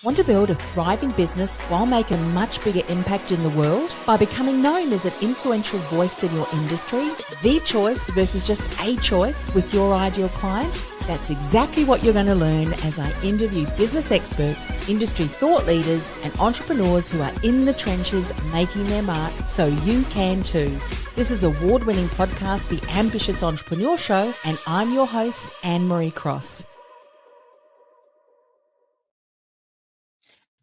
Want to build a thriving business while making a much bigger impact in the world by becoming known as an influential voice in your industry? The choice versus just a choice with your ideal client? That's exactly what you're going to learn as I interview business experts, industry thought leaders, and entrepreneurs who are in the trenches making their mark so you can too. This is the award-winning podcast, The Ambitious Entrepreneur Show, and I'm your host, Anne-Marie Cross.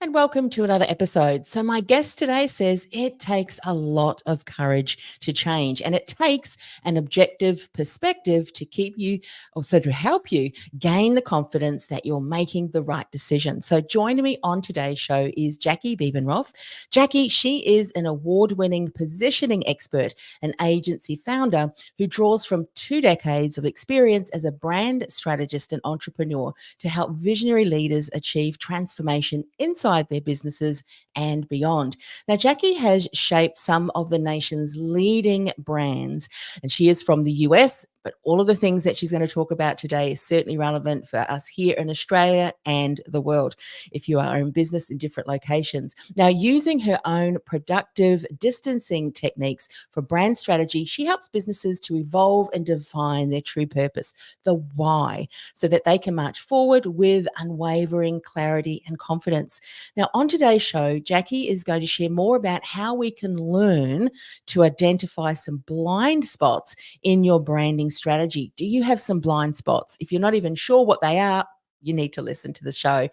And welcome to another episode. So my guest today says it takes a lot of courage to change, and it takes an objective perspective to keep you, also to help you gain the confidence that you're making the right decision. So joining me on today's show is Jackie Bebenroth. Jackie, she is an award-winning positioning expert and agency founder who draws from 2 decades of experience as a brand strategist and entrepreneur to help visionary leaders achieve transformation inside their businesses and beyond. Now, Jackie has shaped some of the nation's leading brands, and she is from the US, but all of the things that she's going to talk about today is certainly relevant for us here in Australia and the world, if you are in business in different locations. Now, using her own productive distancing techniques for brand strategy, she helps businesses to evolve and define their true purpose, the why, so that they can march forward with unwavering clarity and confidence. Now, on today's show, Jackie is going to share more about how we can learn to identify some blind spots in your branding strategy. Do you have some blind spots? If you're not even sure what they are, you need to listen to the show.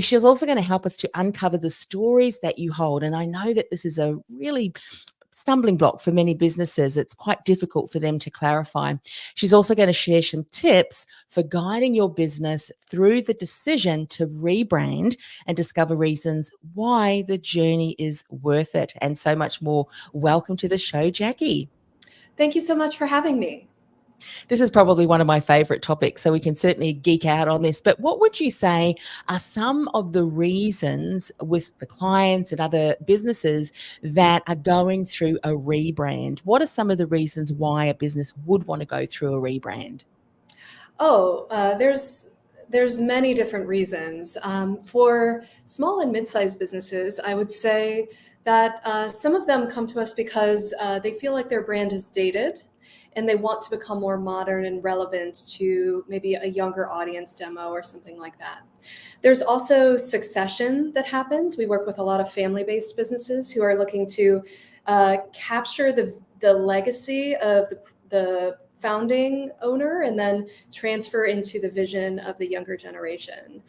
She's also going to help us to uncover the stories that you hold. And I know that this is a really stumbling block for many businesses. It's quite difficult for them to clarify. She's also going to share some tips for guiding your business through the decision to rebrand and discover reasons why the journey is worth it, and so much more. Welcome to the show, Jackie. Thank you so much for having me. This is probably one of my favorite topics, so we can certainly geek out on this. But what would you say are some of the reasons with the clients and other businesses that are going through a rebrand? What are some of the reasons why a business would want to go through a rebrand? There's many different reasons. For small and mid-sized businesses, I would say that some of them come to us because they feel like their brand is dated and they want to become more modern and relevant to maybe a younger audience demo or something like that. There's also succession that happens. We work with a lot of family-based businesses who are looking to capture the legacy of the founding owner and then transfer into the vision of the younger generation.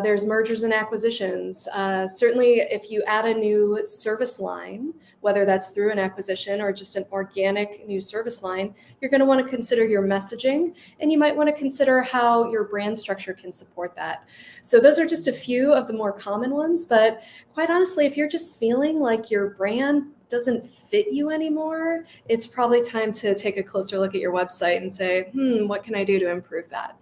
There's mergers and acquisitions. Certainly, if you add a new service line, whether that's through an acquisition or just an organic new service line, you're going to want to consider your messaging, and you might want to consider how your brand structure can support that. So those are just a few of the more common ones. But quite honestly, if you're just feeling like your brand doesn't fit you anymore, it's probably time to take a closer look at your website and say, what can I do to improve that?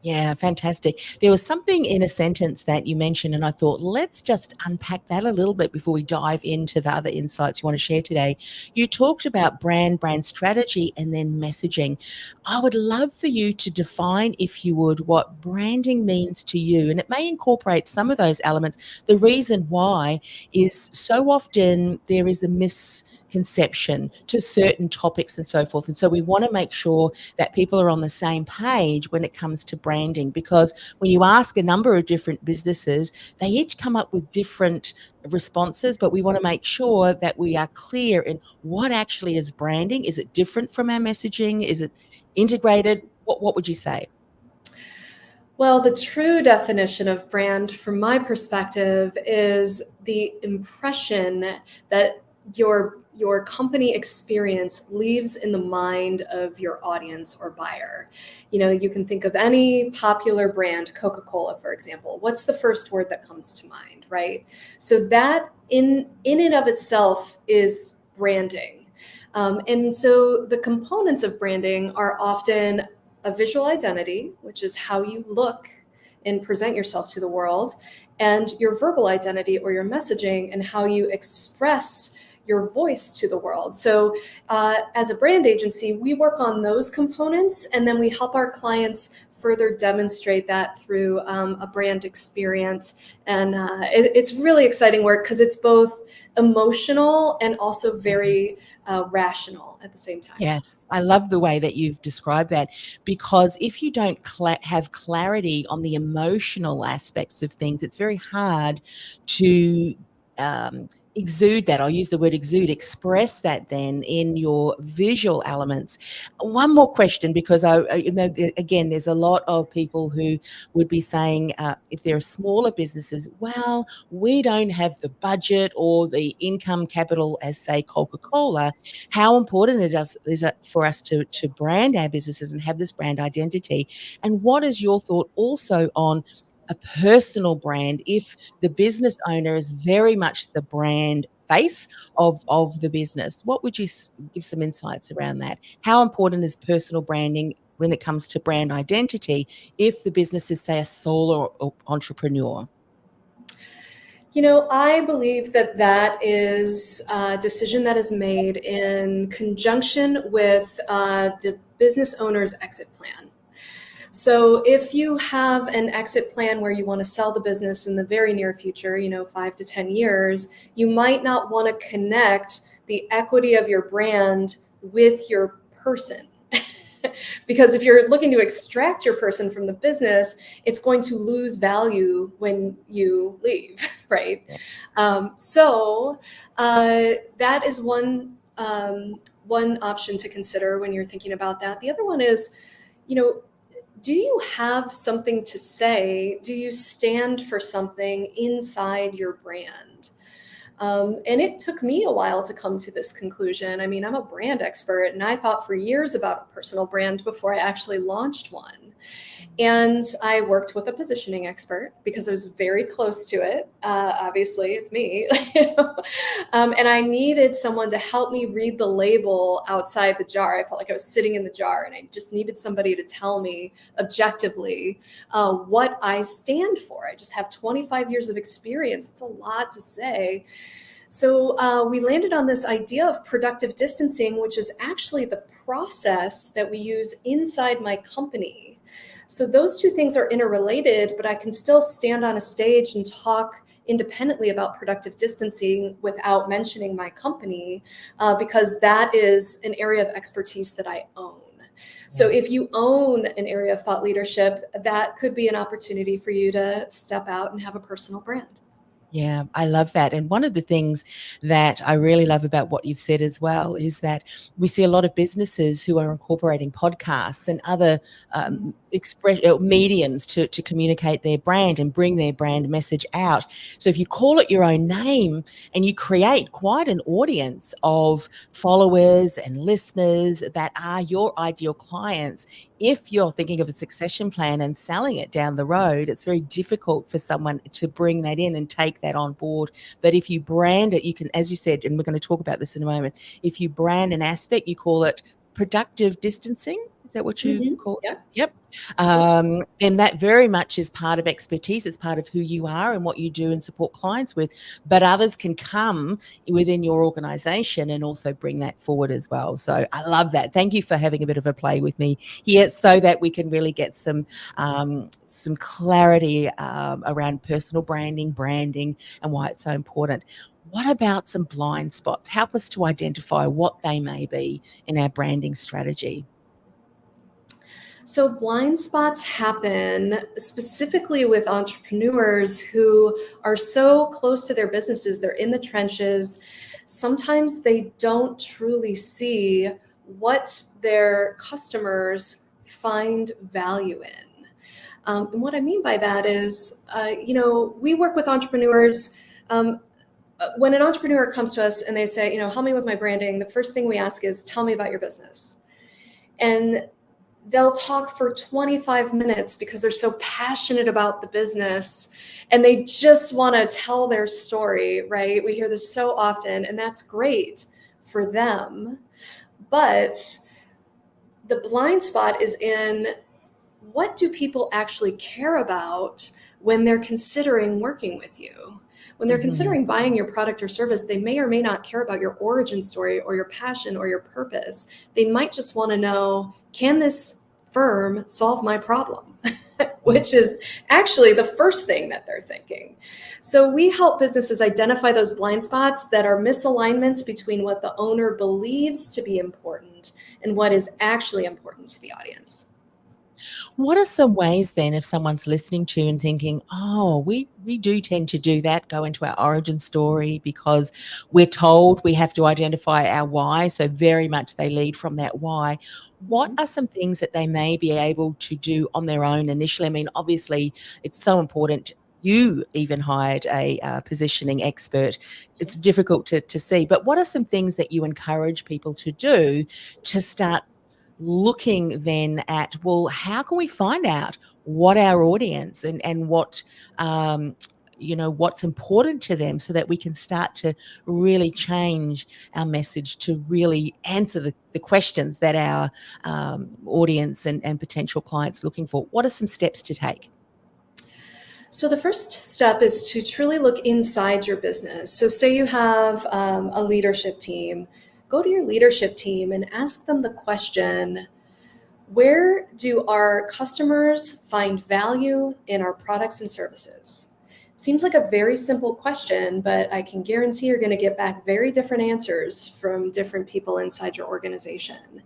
Yeah, fantastic. There was something in a sentence that you mentioned, and I thought, let's just unpack that a little bit before we dive into the other insights you want to share today. You talked about brand strategy, and then messaging. I would love for you to define, if you would, what branding means to you. And it may incorporate some of those elements. The reason why is so often there is a misconception to certain topics and so forth. And so we want to make sure that people are on the same page when it comes to branding, because when you ask a number of different businesses, they each come up with different responses, but we want to make sure that we are clear in what actually is branding. Is it different from our messaging? Is it integrated? What would you say? Well, the true definition of brand, from my perspective, is the impression that your company experience leaves in the mind of your audience or buyer. You know, you can think of any popular brand, Coca-Cola, for example. What's the first word that comes to mind, right? So that in and of itself is branding. And so the components of branding are often a visual identity, which is how you look and present yourself to the world, and your verbal identity or your messaging and how you express your voice to the world. So as a brand agency, we work on those components, and then we help our clients further demonstrate that through a brand experience. And it's really exciting work because it's both emotional and also very rational at the same time. Yes, I love the way that you've described that, because if you don't have clarity on the emotional aspects of things, it's very hard to exude that. I'll use the word exude, express that then in your visual elements. One more question, because again, there's a lot of people who would be saying, if there are smaller businesses, well, we don't have the budget or the income capital as, say, Coca-Cola. How important is it for us to brand our businesses and have this brand identity? And what is your thought also on a personal brand if the business owner is very much the brand face of the business? What would you give some insights around that? How important is personal branding when it comes to brand identity if the business is, say, a solo entrepreneur? I believe that that is a decision that is made in conjunction with the business owner's exit plan. So if you have an exit plan where you want to sell the business in the very near future, 5 to 10 years, you might not want to connect the equity of your brand with your person. Because if you're looking to extract your person from the business, it's going to lose value when you leave, right? Yes. So that is one option to consider when you're thinking about that. The other one is, do you have something to say? Do you stand for something inside your brand? And it took me a while to come to this conclusion. I mean, I'm a brand expert, and I thought for years about a personal brand before I actually launched one. And I worked with a positioning expert because I was very close to it. Obviously, it's me. And I needed someone to help me read the label outside the jar. I felt like I was sitting in the jar, and I just needed somebody to tell me objectively what I stand for. I just have 25 years of experience. It's a lot to say. So we landed on this idea of productive distancing, which is actually the process that we use inside my company. So those two things are interrelated, but I can still stand on a stage and talk independently about productive distancing without mentioning my company, because that is an area of expertise that I own. So if you own an area of thought leadership, that could be an opportunity for you to step out and have a personal brand. Yeah, I love that. And one of the things that I really love about what you've said as well is that we see a lot of businesses who are incorporating podcasts and other mediums to communicate their brand and bring their brand message out. So if you call it your own name and you create quite an audience of followers and listeners that are your ideal clients, if you're thinking of a succession plan and selling it down the road, it's very difficult for someone to bring that in and take that on board. But if you brand it, you can, as you said, and we're going to talk about this in a moment, if you brand an aspect, you call it productive distancing. Is that what you call it? Yep. And that very much is part of expertise. It's part of who you are and what you do and support clients with. But others can come within your organization and also bring that forward as well. So I love that. Thank you for having a bit of a play with me here so that we can really get some clarity around personal branding, and why it's so important. What about some blind spots? Help us to identify what they may be in our branding strategy. So blind spots happen specifically with entrepreneurs who are so close to their businesses, they're in the trenches. Sometimes they don't truly see what their customers find value in. And what I mean by that is, we work with entrepreneurs. When an entrepreneur comes to us and they say, help me with my branding, the first thing we ask is, tell me about your business. And they'll talk for 25 minutes because they're so passionate about the business and they just want to tell their story, right? We hear this so often, and that's great for them. But the blind spot is in, what do people actually care about when they're considering working with you? When they're considering buying your product or service, they may or may not care about your origin story or your passion or your purpose. They might just want to know, can this firm solve my problem? Which is actually the first thing that they're thinking. So we help businesses identify those blind spots that are misalignments between what the owner believes to be important and what is actually important to the audience. What are some ways then, if someone's listening to you and thinking, oh, we do tend to do that, go into our origin story because we're told we have to identify our why. So very much they lead from that why. What Mhm. are some things that they may be able to do on their own initially? I mean, obviously, it's so important. You even hired a positioning expert. It's difficult to see, but what are some things that you encourage people to do to start looking then at, well, how can we find out what our audience and what what's important to them so that we can start to really change our message to really answer the questions that our audience and potential clients looking for? What are some steps to take? So the first step is to truly look inside your business. So say you have a leadership team, go to your leadership team and ask them the question, where do our customers find value in our products and services? Seems like a very simple question, but I can guarantee you're going to get back very different answers from different people inside your organization.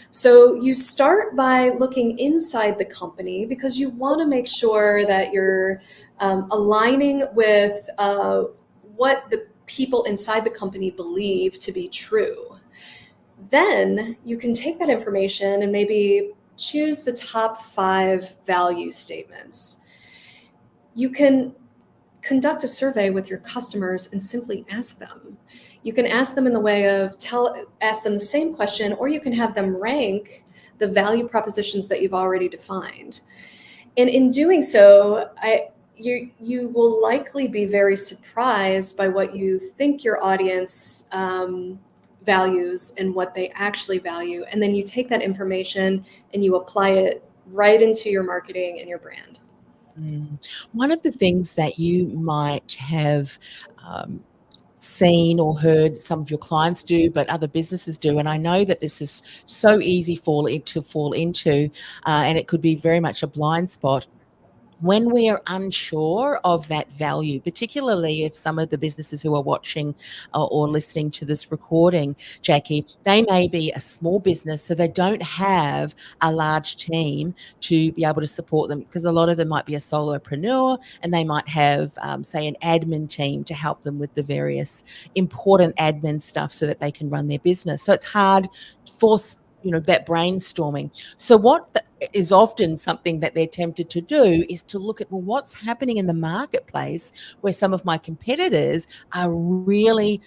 So you start by looking inside the company because you want to make sure that you're aligning with what the people inside the company believe to be true. Then you can take that information and maybe choose the top 5 value statements. You can conduct a survey with your customers and simply ask them. You can ask them in the way of ask them the same question, or you can have them rank the value propositions that you've already defined. And in doing so, you will likely be very surprised by what you think your audience values and what they actually value. And then you take that information and you apply it right into your marketing and your brand. One of the things that you might have seen or heard some of your clients do, but other businesses do, and I know that this is so easy to fall into, and it could be very much a blind spot when we are unsure of that value, particularly if some of the businesses who are watching or listening to this recording, Jackie, they may be a small business, so they don't have a large team to be able to support them, because a lot of them might be a solopreneur and they might have, say, an admin team to help them with the various important admin stuff so that they can run their business. So it's hard for that brainstorming. So what is often something that they're tempted to do is to look at, well, what's happening in the marketplace where some of my competitors are really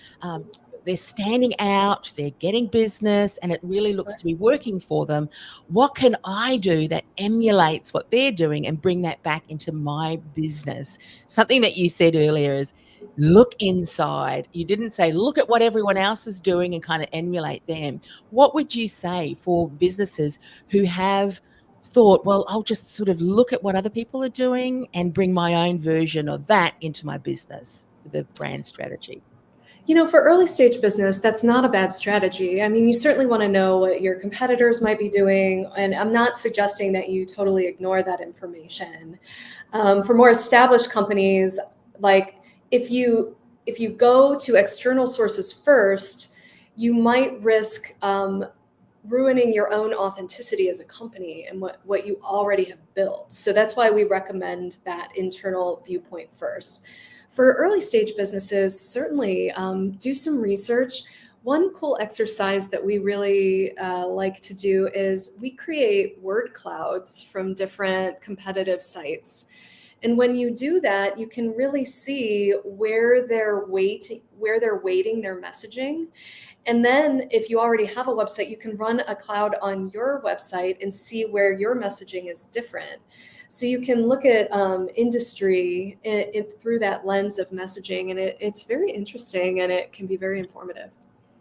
they're standing out, they're getting business, and it really looks to be working for them. What can I do that emulates what they're doing and bring that back into my business? Something that you said earlier is look inside. You didn't say look at what everyone else is doing and kind of emulate them. What would you say for businesses who have thought, well, I'll just sort of look at what other people are doing and bring my own version of that into my business with a brand strategy? For early stage business, that's not a bad strategy. I mean, you certainly want to know what your competitors might be doing, and I'm not suggesting that you totally ignore that information. For more established companies, like if you go to external sources first, you might risk ruining your own authenticity as a company and what you already have built. So that's why we recommend that internal viewpoint first. For early stage businesses, certainly do some research. One cool exercise that we really like to do is we create word clouds from different competitive sites. And when you do that, you can really see where they're weighting their messaging. And then if you already have a website, you can run a cloud on your website and see where your messaging is different. So you can look at industry through that lens of messaging, and it's very interesting and it can be very informative.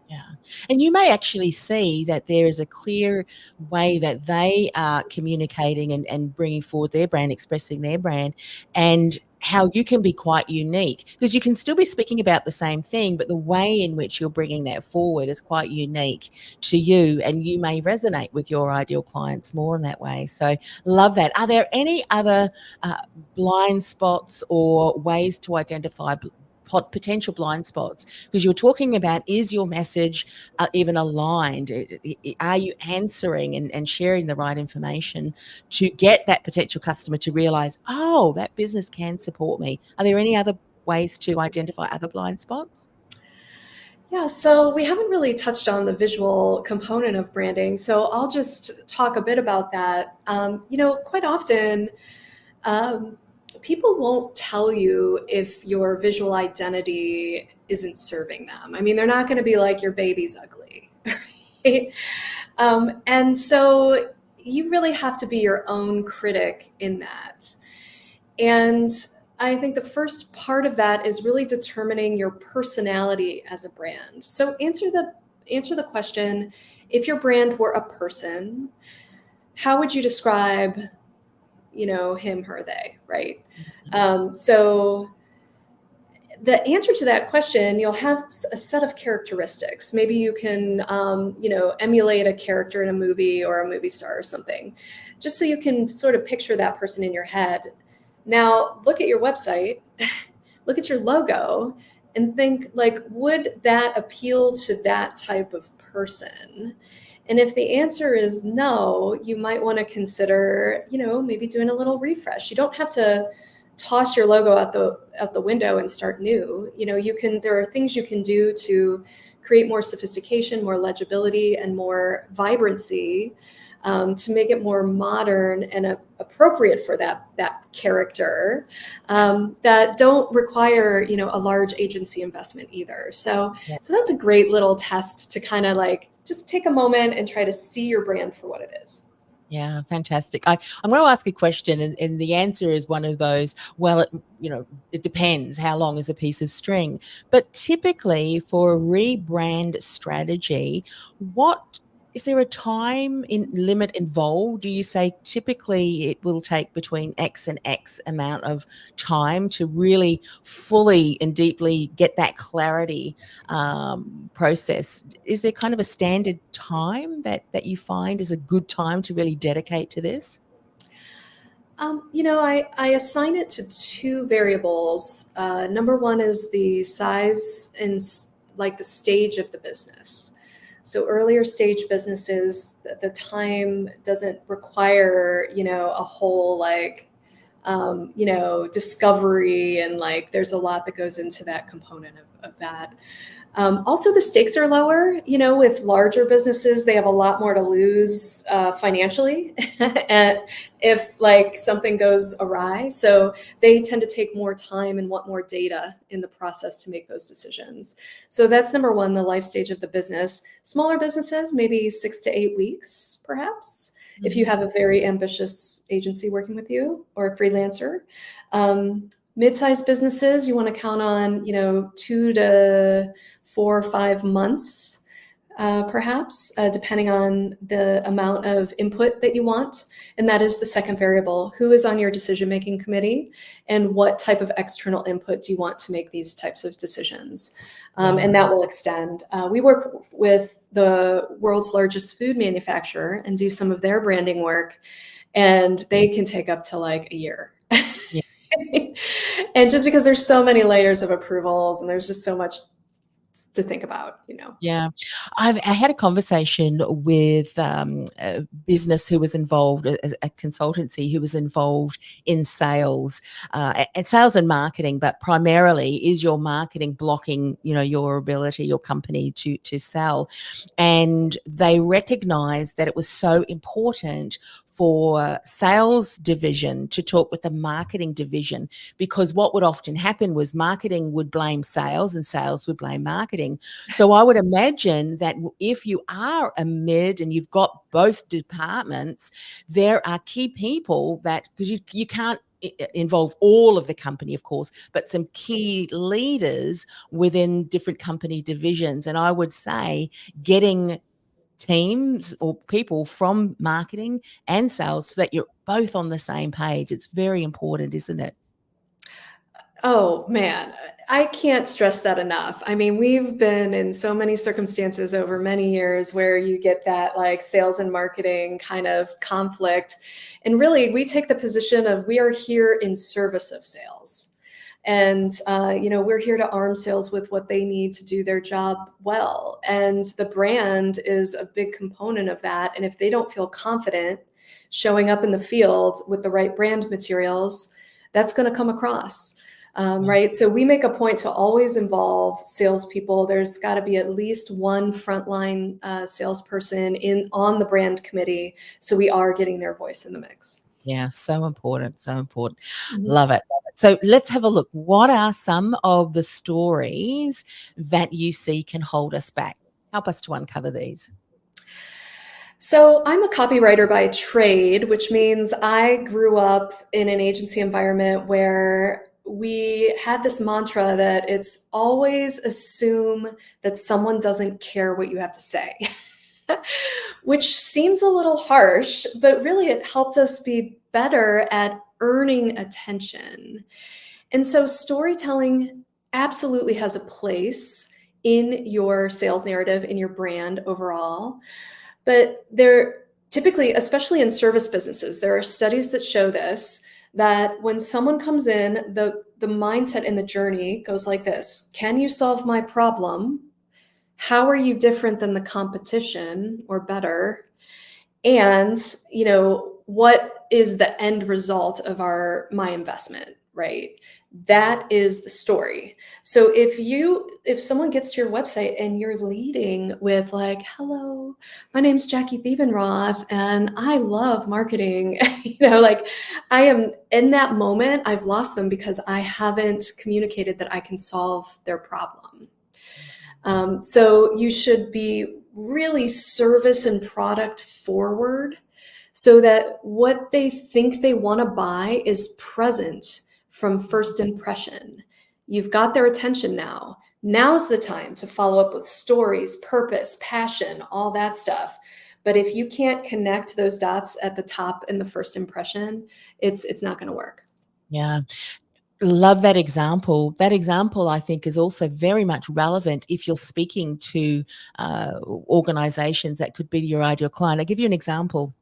Yeah. And you may actually see that there is a clear way that they are communicating and bringing forward their brand, expressing their brand. And how you can be quite unique, because you can still be speaking about the same thing, but the way in which you're bringing that forward is quite unique to you, and you may resonate with your ideal clients more in that way. So love that. Are there any other blind spots or ways to identify potential blind spots? Because you're talking about, is your message even aligned? Are you answering and sharing the right information to get that potential customer to realize, oh, that business can support me? Are there any other ways to identify other blind spots? Yeah, so we haven't really touched on the visual component of branding, so I'll just talk a bit about that. Quite often, um, people won't tell you if your visual identity isn't serving them. I mean, they're not going to be like, your baby's ugly, right? And so you really have to be your own critic in that. And I think the first part of that is really determining your personality as a brand. So answer the question, if your brand were a person, how would you describe, him, her, they, right? So the answer to that question, you'll have a set of characteristics. Maybe you can, emulate a character in a movie or a movie star or something, just so you can sort of picture that person in your head. Now, look at your website, look at your logo, and think, like, would that appeal to that type of person? And if the answer is no, you might want to consider, maybe doing a little refresh. You don't have to toss your logo out the window and start new. There are things you can do to create more sophistication, more legibility, and more vibrancy, to make it more modern and appropriate for that character, Yes. that don't require a large agency investment either. So Yeah. so that's a great little test to kind of like just take a moment and try to see your brand for what it is. Yeah, fantastic. I'm going to ask a question, and the answer is one of those, well, it depends. How long is a piece of string? But typically for a rebrand strategy, what is there a time in limit involved? Do you say typically it will take between X and X amount of time to really fully and deeply get that clarity process? Is there kind of a standard time that you find is a good time to really dedicate to this? I assign it to two variables. Number one is the size and like the stage of the business. So earlier stage businesses, the time doesn't require, a whole like, discovery, and like there's a lot that goes into that component of that. Also, the stakes are lower. With larger businesses, they have a lot more to lose financially and if like something goes awry. So they tend to take more time and want more data in the process to make those decisions. So that's number one, the life stage of the business. Smaller businesses, maybe 6 to 8 weeks, perhaps, if you have a very ambitious agency working with you or a freelancer. Mid-sized businesses, you want to count on, 2 to 4 or 5 months, perhaps, depending on the amount of input that you want. And that is the second variable. Who is on your decision-making committee, and what type of external input do you want to make these types of decisions? And that will extend. We work with the world's largest food manufacturer and do some of their branding work, and they can take up to like a year. Yeah. And just because there's so many layers of approvals and there's just so much to think about. Yeah. I had a conversation with a business who was involved, a consultancy who was involved in sales, and sales and marketing, but primarily is your marketing blocking, your ability, your company to sell. And they recognized that it was so important for sales division to talk with the marketing division, because what would often happen was marketing would blame sales and sales would blame marketing. So I would imagine that if you are a mid and you've got both departments, there are key people that, because you can't involve all of the company, of course, but some key leaders within different company divisions. And I would say getting teams or people from marketing and sales so that you're both on the same page. It's very important, isn't it? Oh man, I can't stress that enough. I mean, we've been in so many circumstances over many years where you get that like sales and marketing kind of conflict. And really, we take the position of we are here in service of sales. And, we're here to arm sales with what they need to do their job well. And the brand is a big component of that. And if they don't feel confident showing up in the field with the right brand materials, that's going to come across. Right. Yes. So we make a point to always involve salespeople. There's got to be at least one frontline salesperson on the brand committee. So we are getting their voice in the mix. Yeah, so important, so important. Mhm. Love it, love it. So let's have a look. What are some of the stories that you see can hold us back? Help us to uncover these. So I'm a copywriter by trade, which means I grew up in an agency environment where we had this mantra that it's always assume that someone doesn't care what you have to say, which seems a little harsh, but really it helped us be better at earning attention. And so storytelling absolutely has a place in your sales narrative, in your brand overall. But there typically, especially in service businesses, there are studies that show this, that when someone comes in, the mindset and the journey goes like this: can you solve my problem? How are you different than the competition or better? And, what is the end result of my investment, right? That is the story. So if someone gets to your website and you're leading with like, hello, my name's Jackie Bebenroth and I love marketing, like I am in that moment, I've lost them because I haven't communicated that I can solve their problem. So you should be really service and product forward so that what they think they want to buy is present from first impression. You've got their attention now. Now's the time to follow up with stories, purpose, passion, all that stuff. But if you can't connect those dots at the top in the first impression, it's not going to work. Yeah. Love that example. That example, I think, is also very much relevant if you're speaking to organizations that could be your ideal client. I'll give you an example.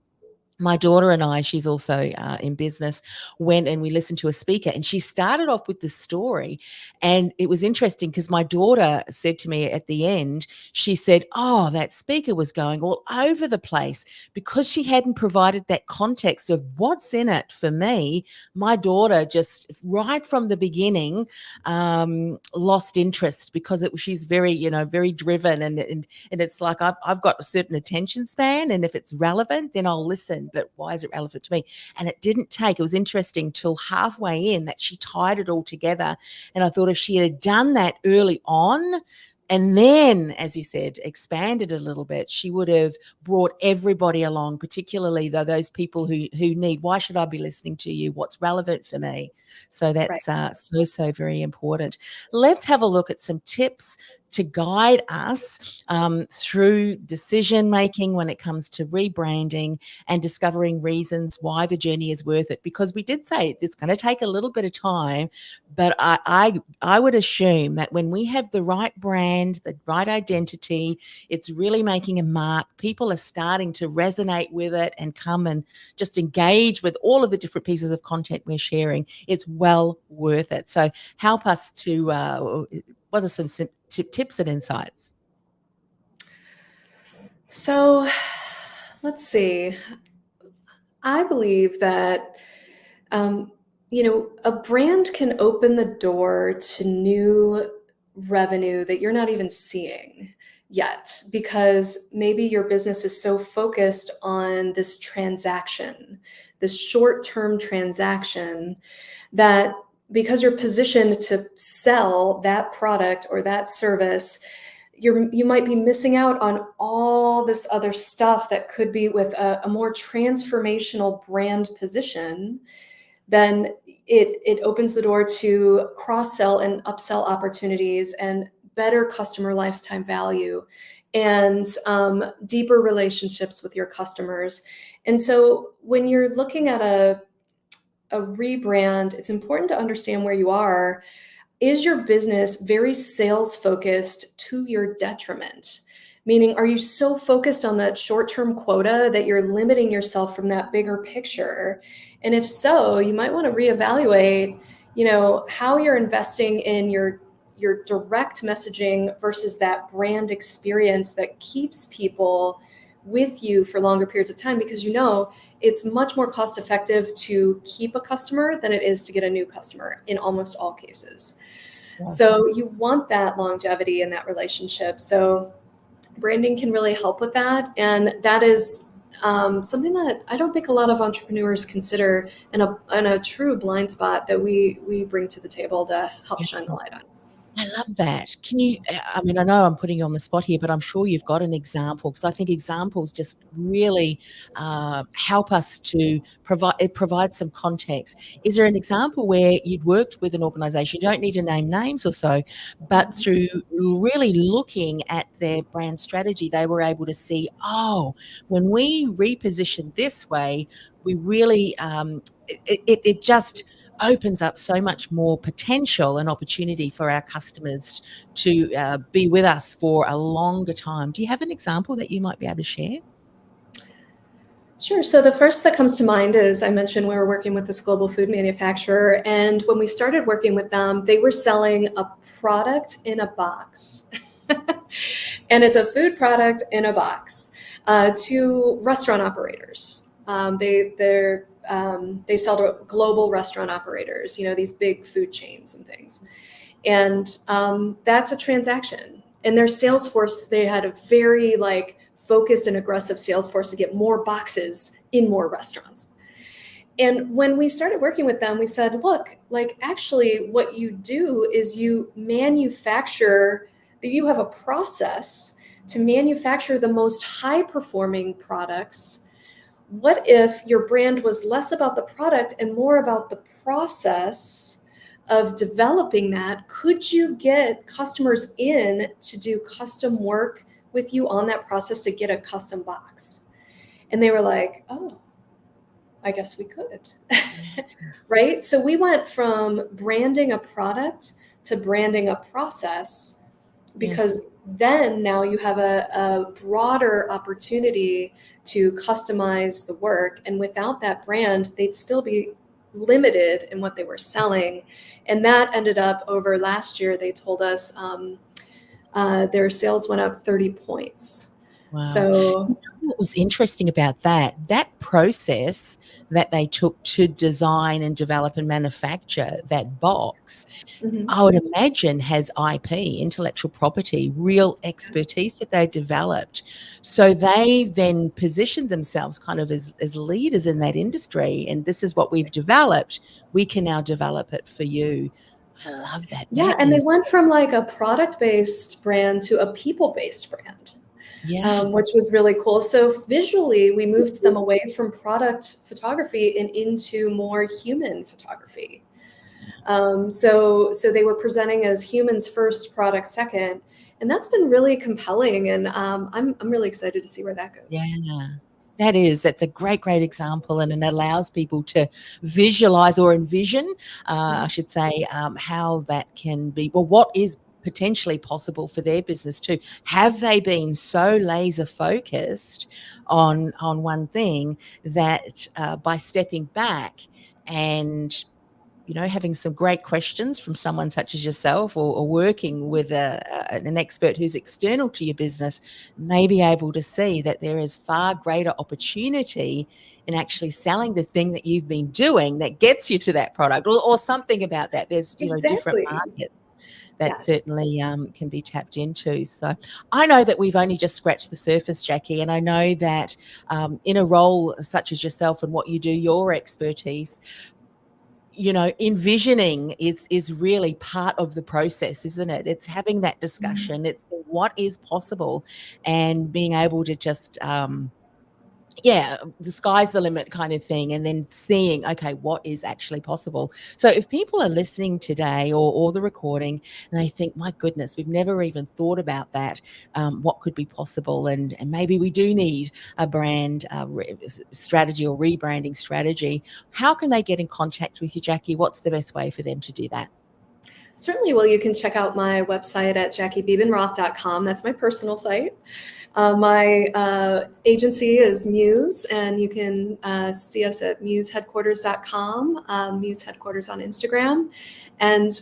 My daughter and I, she's also in business, went and we listened to a speaker, and she started off with this story. And it was interesting because my daughter said to me at the end, she said, oh, that speaker was going all over the place because she hadn't provided that context of what's in it for me. My daughter just right from the beginning lost interest because she's very, very driven. And it's like I've got a certain attention span, and if it's relevant, then I'll listen. But why is it relevant to me? And it didn't take. It was interesting till halfway in that she tied it all together. And I thought if she had done that early on, and then, as you said, expanded a little bit, she would have brought everybody along, particularly those people who need, why should I be listening to you? What's relevant for me? So Right. that's so very important. Let's have a look at some tips to guide us through decision making when it comes to rebranding and discovering reasons why the journey is worth it. Because we did say it's going to take a little bit of time, but I would assume that when we have the right brand, the right identity, it's really making a mark. People are starting to resonate with it and come and just engage with all of the different pieces of content we're sharing. It's well worth it. So help us to what are some tips and insights? So let's see. I believe that a brand can open the door to new revenue that you're not even seeing yet because maybe your business is so focused on this transaction, this short-term transaction, that because you're positioned to sell that product or that service, you might be missing out on all this other stuff that could be with a more transformational brand position. Then it opens the door to cross-sell and upsell opportunities and better customer lifetime value and deeper relationships with your customers. And so when you're looking at a rebrand, it's important to understand where you are. Is your business very sales focused to your detriment? Meaning, are you so focused on that short term quota that you're limiting yourself from that bigger picture? And if so, you might want to reevaluate, how you're investing in your direct messaging versus that brand experience that keeps people with you for longer periods of time, because it's much more cost effective to keep a customer than it is to get a new customer in almost all cases. Yes. So you want that longevity in that relationship. So branding can really help with that. And that is something that I don't think a lot of entrepreneurs consider, and a true blind spot that we bring to the table to help shine the light on. I love that. Can you, I mean, I know I'm putting you on the spot here, but I'm sure you've got an example, because I think examples just really help us to provide some context. Is there an example where you'd worked with an organization, you don't need to name names or so, but through really looking at their brand strategy, they were able to see, oh, when we reposition this way, we really, it just opens up so much more potential and opportunity for our customers to be with us for a longer time. Do you have an example that you might be able to share? Sure. So the first that comes to mind is, I mentioned we were working with this global food manufacturer. And when we started working with them, they were selling a product in a box. And it's a food product in a box to restaurant operators. They sell to global restaurant operators, these big food chains and things. And that's a transaction. And their sales force, they had a very focused and aggressive sales force to get more boxes in more restaurants. And when we started working with them, we said, look, actually what you do is you have a process to manufacture the most high performing products. What if your brand was less about the product and more about the process of developing that? Could you get customers in to do custom work with you on that process to get a custom box? And they were like, oh, I guess we could. Right? So we went from branding a product to branding a process, Yes. because then now you have a broader opportunity to customize the work. And without that brand, they'd still be limited in what they were selling. And that ended up, over last year, they told us their sales went up 30 points. Wow. So, What was interesting about that process that they took to design and develop and manufacture that box, mhm. I would imagine has IP, intellectual property, real expertise that they developed. So they then positioned themselves kind of as leaders in that industry. And this is what we've developed. We can now develop it for you. I love that. Yeah, That and they is, went from a product-based brand to a people-based brand, yeah. which was really cool. So visually, we moved them away from product photography and into more human photography. So they were presenting as humans first, product second, and that's been really compelling. And I'm really excited to see where that goes. Yeah, that's a great example, and it allows people to visualize or envision, I should say, how that can be, well, what is potentially possible for their business too. Have they been so laser focused on one thing that by stepping back and having some great questions from someone such as yourself, or working with an expert who's external to your business, may be able to see that there is far greater opportunity in actually selling the thing that you've been doing that gets you to that product, or something about that. There's, different Exactly. markets that Yes. certainly can be tapped into. So I know that we've only just scratched the surface, Jackie, and I know that in a role such as yourself and what you do, your expertise, envisioning is really part of the process, isn't it? It's having that discussion. It's what is possible, and being able to just yeah, the sky's the limit kind of thing, and then seeing, okay, what is actually possible. So if people are listening today or the recording and they think, my goodness, we've never even thought about that, what could be possible, and maybe we do need a brand strategy or rebranding strategy, how can they get in contact with you, Jackie? What's the best way for them to do that? Certainly, well, you can check out my website at jackiebebenroth.com. That's my personal site. My agency is Muse, and you can see us at museheadquarters.com, Muse Headquarters on Instagram. And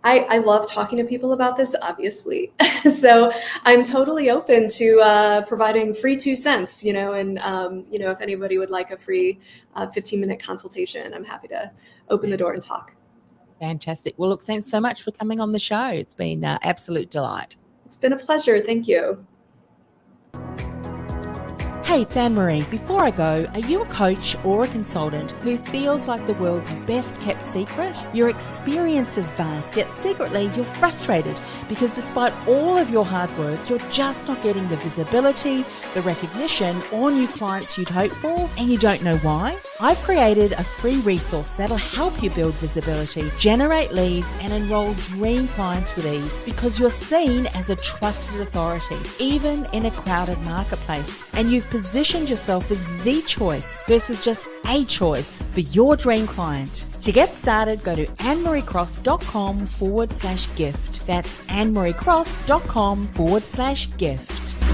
I love talking to people about this, obviously. So I'm totally open to providing free 2 cents, and if anybody would like a free 15-minute consultation, I'm happy to open the door and talk. Fantastic. Well, look, thanks so much for coming on the show. It's been an absolute delight. It's been a pleasure. Thank you. Hey, it's Anne-Marie. Before I go, are you a coach or a consultant who feels like the world's best kept secret? Your experience is vast, yet secretly you're frustrated because despite all of your hard work, you're just not getting the visibility, the recognition, or new clients you'd hope for, and you don't know why? I've created a free resource that'll help you build visibility, generate leads, and enroll dream clients with ease because you're seen as a trusted authority, even in a crowded marketplace. And you've positioned yourself as the choice versus just a choice for your dream client. To get started, go to annemariecross.com/gift. That's annemariecross.com/gift.